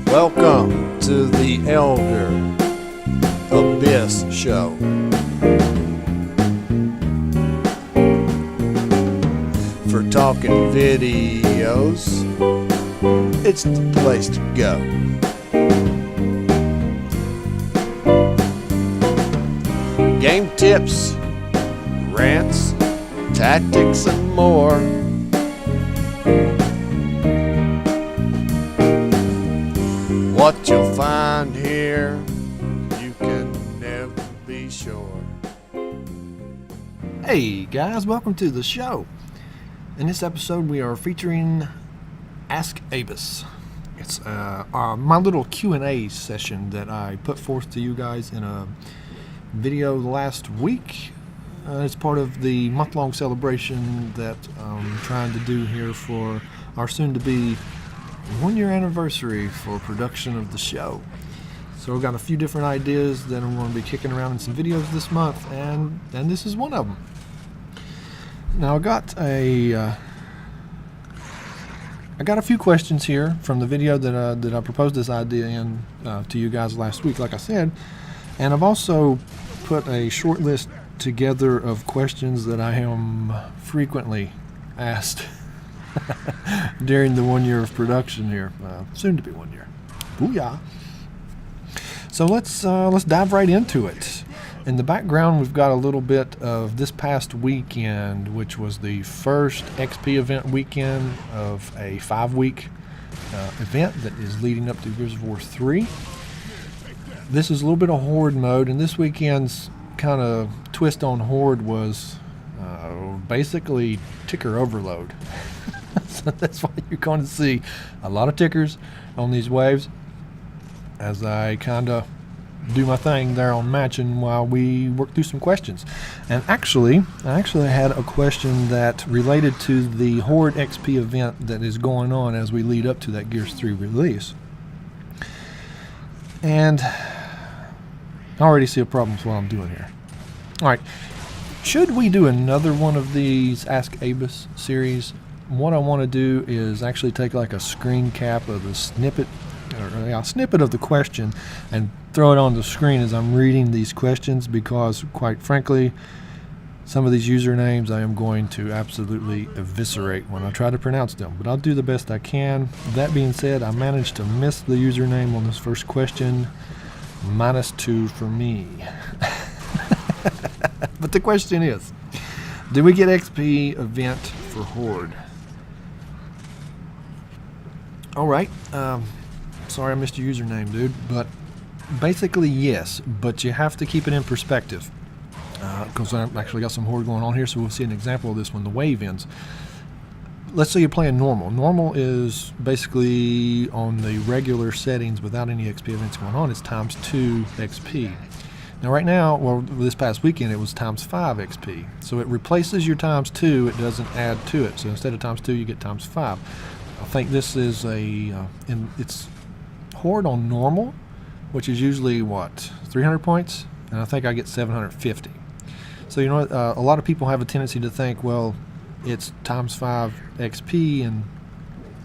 Welcome to the ElderAbyss show. For talking videos, it's the place to go. Game tips, rants, tactics, and more. What you'll find here, you can never be sure. Hey guys, welcome to the show. In this episode we are featuring ElderAbyss. It's my little Q&A session that I put forth to you guys in a video last week. It's part of the month-long celebration that I'm trying to do here for our soon-to-be one-year anniversary for production of the show. So we've got a few different ideas that I'm going to be kicking around in some videos this month, and this is one of them. Now I got a few questions here from the video that I proposed this idea in to you guys last week, like I said, and I've also put a short list together of questions that I am frequently asked during the 1 year of production here, soon to be 1 year. Booyah! So let's dive right into it. In the background, we've got a little bit of this past weekend, which was the first XP event weekend of a 5-week event that is leading up to Gears of War 3. This is a little bit of Horde mode, and this weekend's kind of twist on Horde was basically ticker overload. So that's why you're going to see a lot of tickers on these waves as I kind of do my thing there on matching while we work through some questions. And I actually had a question that related to the Horde XP event that is going on as we lead up to that Gears 3 release. And I already see a problem with what I'm doing here. Alright, should we do another one of these ElderAbyss series? What I want to do is actually take like a screen cap of the snippet of the question and throw it on the screen as I'm reading these questions, because quite frankly some of these usernames I am going to absolutely eviscerate when I try to pronounce them, but I'll do the best I can. That being said, I managed to miss the username on this first question, -2 for me. But the question is, did we get XP event for Horde? Alright, sorry I missed your username, dude, but basically yes, but you have to keep it in perspective, because I've actually got some Horde going on here, so we'll see an example of this when the wave ends. Let's say you're playing normal. Normal is basically on the regular settings without any XP events going on. It's ×2 XP. Now right now, well, this past weekend it was ×5 XP. So it replaces your ×2, it doesn't add to it. So instead of ×2 you get ×5. I think this is it's Horde on normal, which is usually what, 300 points, and I think I get 750. So you know, a lot of people have a tendency to think, well, it's ×5 XP, and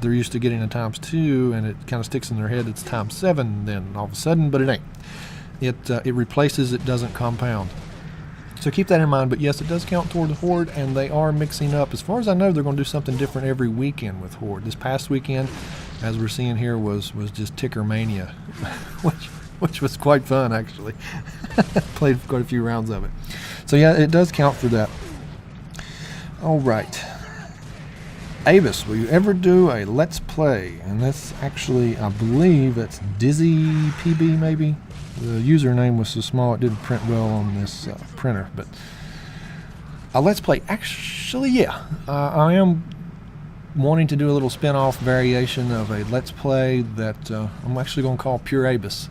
they're used to getting a ×2, and it kind of sticks in their head it's ×7 then all of a sudden, but it ain't. It replaces, it doesn't compound. So keep that in mind, but yes, it does count toward the Horde, and they are mixing up. As far as I know, they're going to do something different every weekend with Horde. This past weekend, as we're seeing here, was just Ticker Mania, which was quite fun, actually. Played quite a few rounds of it. So yeah, it does count for that. Alright. Abyss, will you ever do a Let's Play? And that's actually, I believe, that's Dizzy PB maybe? The username was so small it didn't print well on this printer, but a Let's Play, actually, yeah. I am wanting to do a little spin-off variation of a Let's Play that I'm actually going to call Pure Abyss.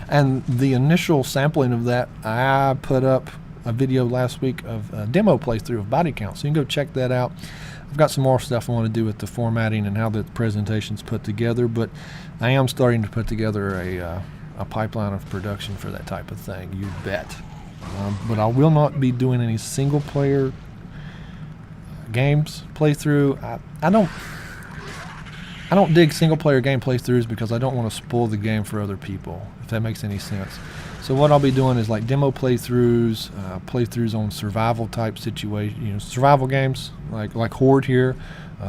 And the initial sampling of that, I put up a video last week of a demo playthrough of Body Count, so you can go check that out. I've got some more stuff I want to do with the formatting and how the presentation's put together, but I am starting to put together a pipeline of production for that type of thing, you bet. But I will not be doing any single player games playthrough. I don't I don't dig single-player game playthroughs because I don't want to spoil the game for other people, if that makes any sense. So what I'll be doing is like demo playthroughs, playthroughs on survival-type situation, survival games like Horde here,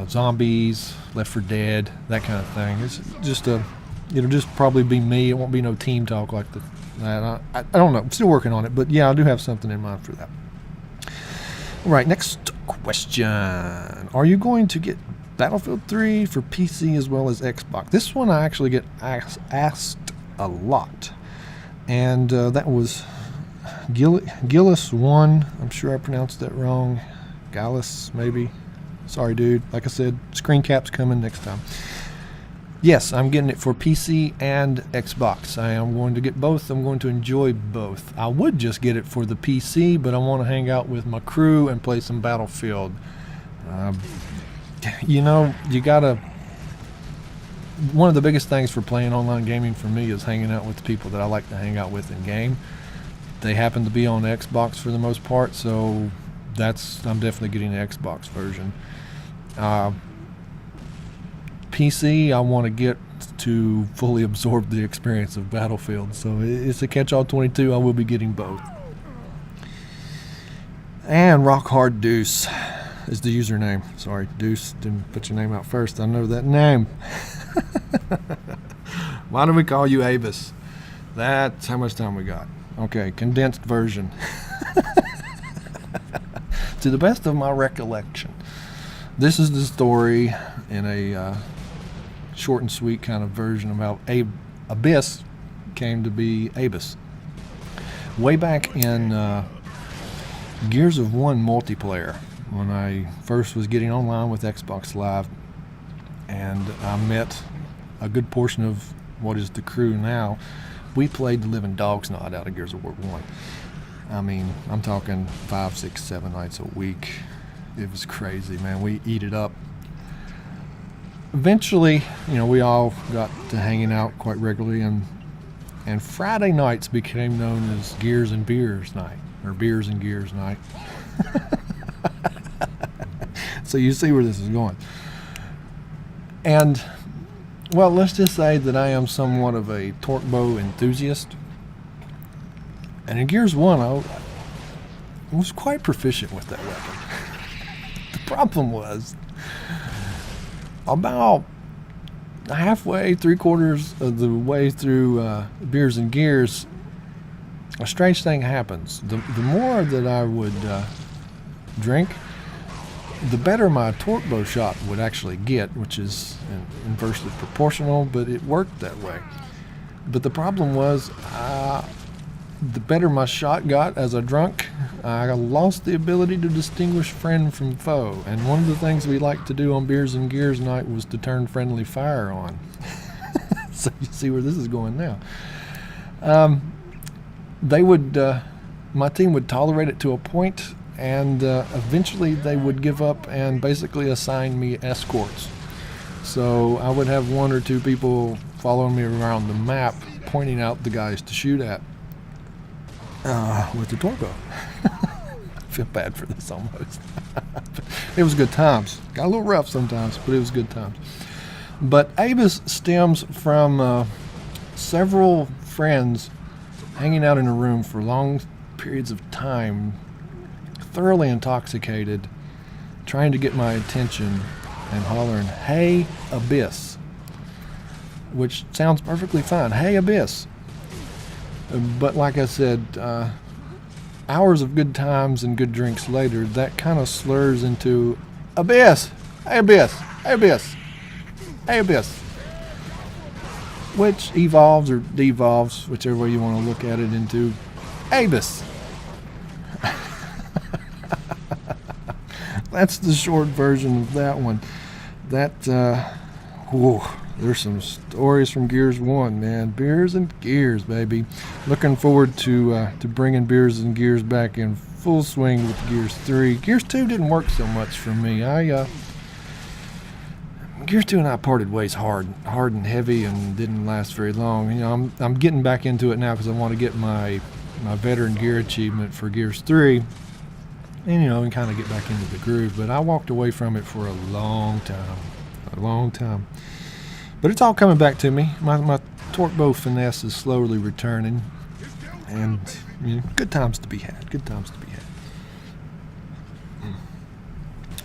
zombies, Left 4 Dead, that kind of thing. It's just it'll just probably be me. It won't be no team talk like that. I don't know. I'm still working on it, but yeah, I do have something in mind for that. All right, next question. Are you going to get Battlefield 3 for PC as well as Xbox? This one I actually get asked a lot. And that was Gillis1. I'm sure I pronounced that wrong. Gallus, maybe. Sorry, dude. Like I said, screen cap's coming next time. Yes, I'm getting it for PC and Xbox. I am going to get both. I'm going to enjoy both. I would just get it for the PC, but I want to hang out with my crew and play some Battlefield. You gotta... One of the biggest things for playing online gaming for me is hanging out with the people that I like to hang out with in game. They happen to be on Xbox for the most part, so I'm definitely getting the Xbox version. PC, I want to get to fully absorb the experience of Battlefield, so it's a catch-all 22. I will be getting both. And Rock Hard Deuce is the username. Sorry, Deuce, didn't put your name out first. I know that name. Why do we call you Abyss? That's how much time we got. Okay, condensed version. To the best of my recollection, this is the story in a short and sweet kind of version of how Abyss came to be Abyss. Way back in Gears of War multiplayer, when I first was getting online with Xbox Live, and I met a good portion of what is the crew now. We played the living dog's knot out of Gears of War 1. I mean, I'm talking 5, 6, 7 nights a week. It was crazy, man. We eat it up. Eventually, we all got to hanging out quite regularly, and Friday nights became known as Gears and Beers night, or Beers and Gears night. So you see where this is going. And, well, let's just say that I am somewhat of a torque bow enthusiast. And in Gears 1, I was quite proficient with that weapon. The problem was, about halfway, 3/4 of the way through Beers and Gears, a strange thing happens. The more that I would drink, the better my torque bow shot would actually get, which is inversely proportional, but it worked that way. But the problem was, the better my shot got as I drunk, I lost the ability to distinguish friend from foe. And one of the things we liked to do on Beers and Gears night was to turn friendly fire on. So you see where this is going now. My team would tolerate it to a point, and eventually they would give up and basically assign me escorts. So I would have 1 or 2 people following me around the map, pointing out the guys to shoot at with the torque bow. I feel bad for this almost. It was good times. Got a little rough sometimes, but it was good times. But Abyss stems from several friends hanging out in a room for long periods of time, thoroughly intoxicated, trying to get my attention and hollering, "Hey, Abyss," which sounds perfectly fine. Hey, Abyss. But like I said, hours of good times and good drinks later, that kind of slurs into Abyss. Hey, Abyss. Hey, Abyss. Hey, Abyss. Which evolves or devolves, whichever way you want to look at it, into Abyss. That's the short version of that one. There's some stories from Gears 1, man. Beers and Gears, baby. Looking forward to bringing Beers and Gears back in full swing with Gears 3. Gears 2 didn't work so much for me. Gears 2 and I parted ways hard and heavy, and didn't last very long. I'm getting back into it now because I want to get my veteran gear achievement for Gears 3, and kind of get back into the groove. But I walked away from it for a long time. But it's all coming back to me. My torque bow finesse is slowly returning, and good times to be had. Good times to be had.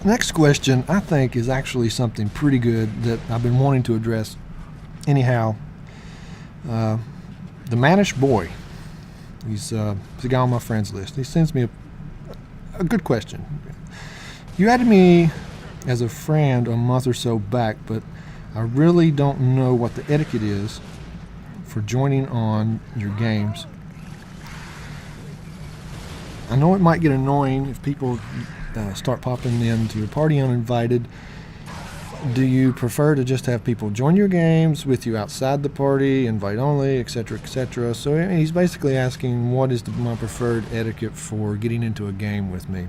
Next question, I think, is actually something pretty good that I've been wanting to address. Anyhow, the Manish Boy. He's a guy on my friends list. He sends me a good question. You added me as a friend a month or so back, but I really don't know what the etiquette is for joining on your games. I know it might get annoying if people start popping into your party uninvited. Do you prefer to just have people join your games with you outside the party, invite only, etc., etc.? So he's basically asking what is my preferred etiquette for getting into a game with me.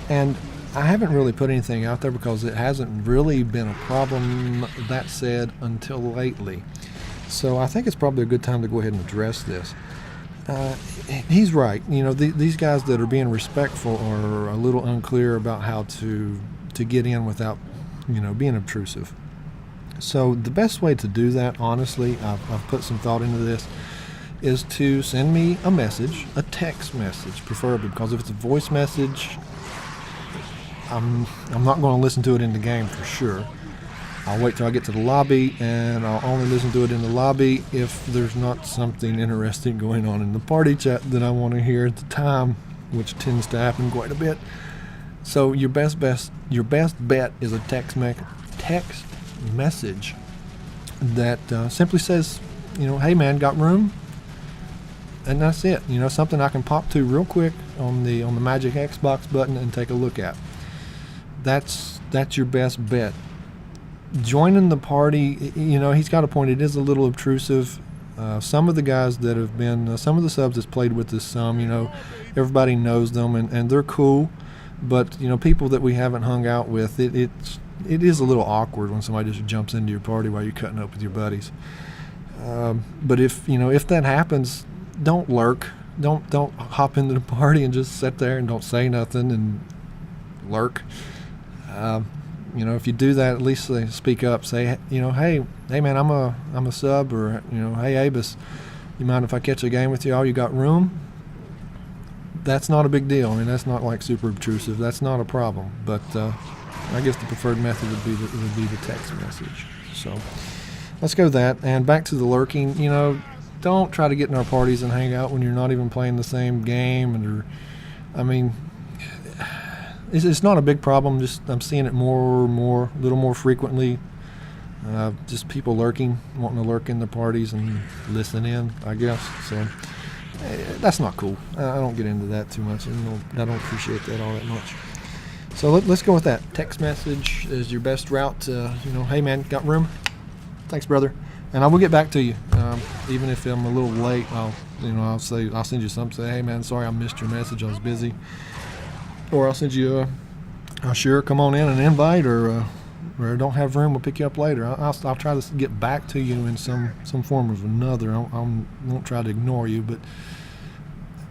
And I haven't really put anything out there because it hasn't really been a problem, that said, until lately. So I think it's probably a good time to go ahead and address this. He's right. These guys that are being respectful are a little unclear about how to get in without being obtrusive. So the best way to do that, honestly, I've put some thought into this, is to send me a message, a text message preferably, because if it's a voice message, I'm not going to listen to it in the game for sure. I'll wait till I get to the lobby, and I'll only listen to it in the lobby if there's not something interesting going on in the party chat that I want to hear at the time, which tends to happen quite a bit. So your best bet is a text message that simply says, hey man, got room? And that's it. Something I can pop to real quick on the magic Xbox button and take a look at. That's your best bet. Joining the party, he's got a point. It is a little obtrusive. Some of the guys that have been, some of the subs that's played with us, everybody knows them and they're cool. But people that we haven't hung out with, it is a little awkward when somebody just jumps into your party while you're cutting up with your buddies. But if that happens, don't lurk. Don't hop into the party and just sit there and don't say nothing and lurk. If you do that, at least speak up. Say, hey man, I'm a sub, or hey Abus, you mind if I catch a game with you? Oh, you got room? That's not a big deal. That's not like super obtrusive. That's not a problem. But I guess the preferred method would be the text message. So let's go with that. And back to the lurking. Don't try to get in our parties and hang out when you're not even playing the same game. It's not a big problem. Just I'm seeing it a little more frequently. Just people lurking, wanting to lurk in the parties and listen in, I guess. So that's not cool. I don't get into that too much. I don't appreciate that all that much. So let's go with that. Text message is your best route. Hey man, got room? Thanks, brother. And I will get back to you. Even if I'm a little late, I'll send you something. Say, hey man, sorry I missed your message. I was busy. Or I'll send you sure, come on in and invite, or don't have room, we'll pick you up later. I'll try to get back to you in some form of another. I won't try to ignore you, but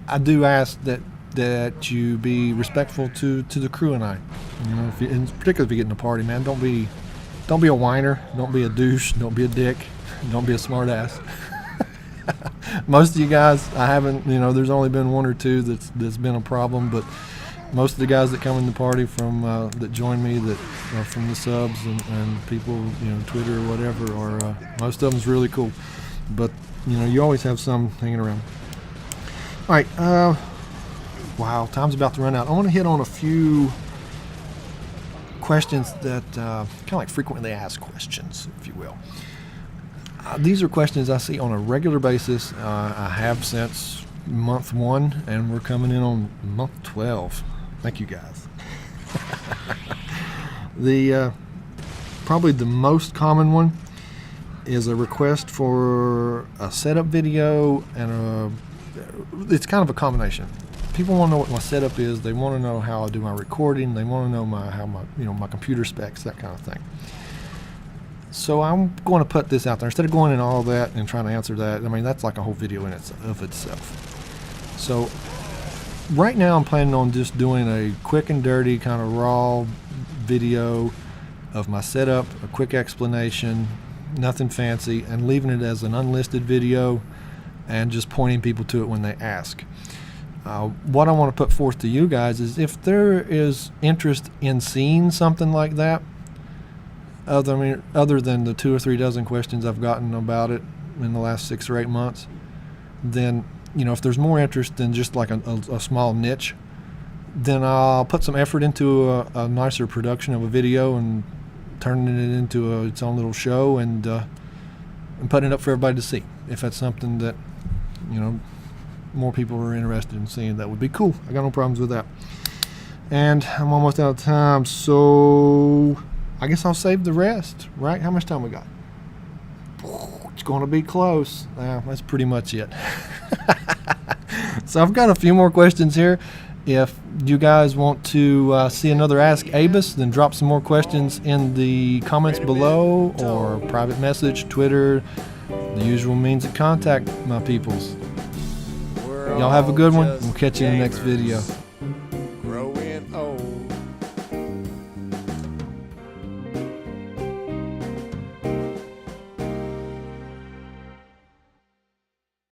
I do ask that you be respectful to the crew and I. And particularly if you get in a party, man, don't be a whiner, don't be a douche, don't be a dick, don't be a smart ass. Most of you guys, I haven't, there's only been one or two that's been a problem, but most of the guys that come in the party from that join me that are from the subs and people, Twitter or whatever, or most of them's really cool. But you always have some hanging around. All right, wow, time's about to run out. I want to hit on a few questions that kind of like frequently asked questions, if you will. These are questions I see on a regular basis. I have since month 1, and we're coming in on month 12. Thank you guys. The probably the most common one is a request for a setup video, and it's kind of a combination. People want to know what my setup is. They want to know how I do my recording. They want to know my computer specs, that kind of thing. So I'm going to put this out there instead of going in all that and trying to answer that. That's like a whole video in itself. So right now I'm planning on just doing a quick and dirty kind of raw video of my setup, a quick explanation, nothing fancy, and leaving it as an unlisted video and just pointing people to it when they ask. What I want to put forth to you guys is, if there is interest in seeing something like that, other than the 2 or 3 dozen questions I've gotten about it in the last 6 or 8 months, then, you know, if there's more interest than just like a small niche, then I'll put some effort into a nicer production of a video and turning it into its own little show, and putting it up for everybody to see. If that's something that, you know, more people are interested in seeing, that would be cool. I got no problems with that. And I'm almost out of time, so I guess I'll save the rest, right? How much time we got? It's going to be close. That's pretty much it. So I've got a few more questions here. If you guys want to see another Ask Abyss, then drop some more questions in the comments below, or private message, Twitter, the usual means of contact, my peoples. Y'all have a good one. We'll catch you in the next video.